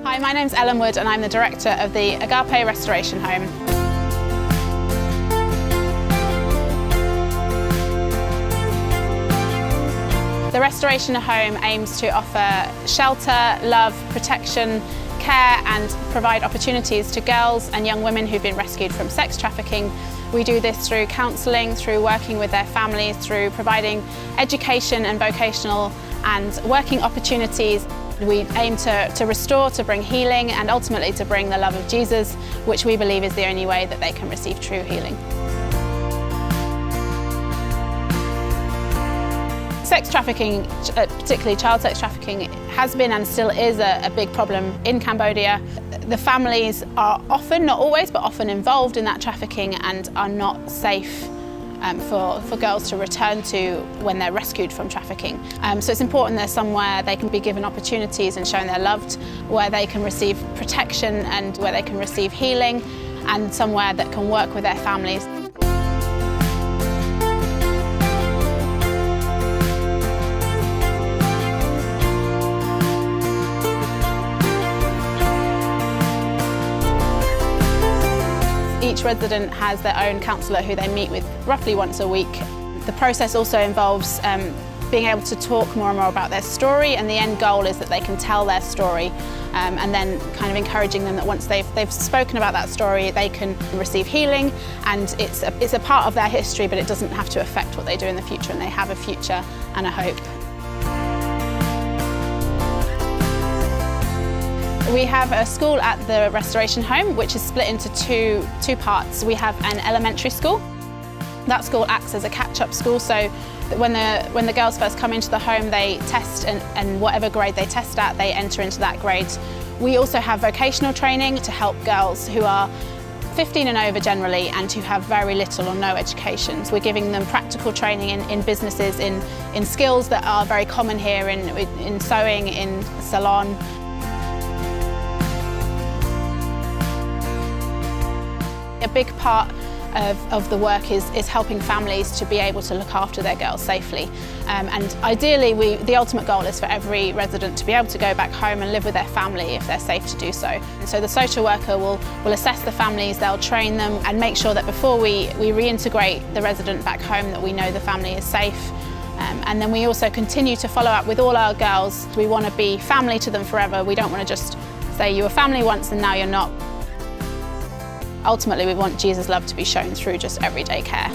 Hi, my name's Ellen Wood and I'm the director of the Agape Restoration Home. The Restoration Home aims to offer shelter, love, protection, care and provide opportunities to girls and young women who've been rescued from sex trafficking. We do this through counselling, through working with their families, through providing education and vocational and working opportunities. We aim to restore, to bring healing and ultimately to bring the love of Jesus, which we believe is the only way that they can receive true healing. Sex trafficking, particularly child sex trafficking, has been and still is a big problem in Cambodia. The families are often, not always, but often involved in that trafficking and are not safe for girls to return to when they're rescued from trafficking. So it's important there's somewhere they can be given opportunities and shown they're loved, where they can receive protection and where they can receive healing, and somewhere that can work with their families. Each resident has their own counsellor who they meet with roughly once a week. The process also involves being able to talk more and more about their story, and the end goal is that they can tell their story and then kind of encouraging them that once they've spoken about that story they can receive healing, and it's a part of their history but it doesn't have to affect what they do in the future, and they have a future and a hope. We have a school at the Restoration Home which is split into two parts. We have an elementary school. That school acts as a catch-up school, so that when the girls first come into the home they test, and whatever grade they test at they enter into that grade. We also have vocational training to help girls who are 15 and over generally and who have very little or no education. So we're giving them practical training in businesses, in skills that are very common here, in sewing, in salon. A big part of the work is helping families to be able to look after their girls safely. And ideally, the ultimate goal is for every resident to be able to go back home and live with their family if they're safe to do so. And so the social worker will assess the families, they'll train them and make sure that before we reintegrate the resident back home that we know the family is safe. And then we also continue to follow up with all our girls. We want to be family to them forever. We don't want to just say you were family once and now you're not. Ultimately, we want Jesus' love to be shown through just everyday care.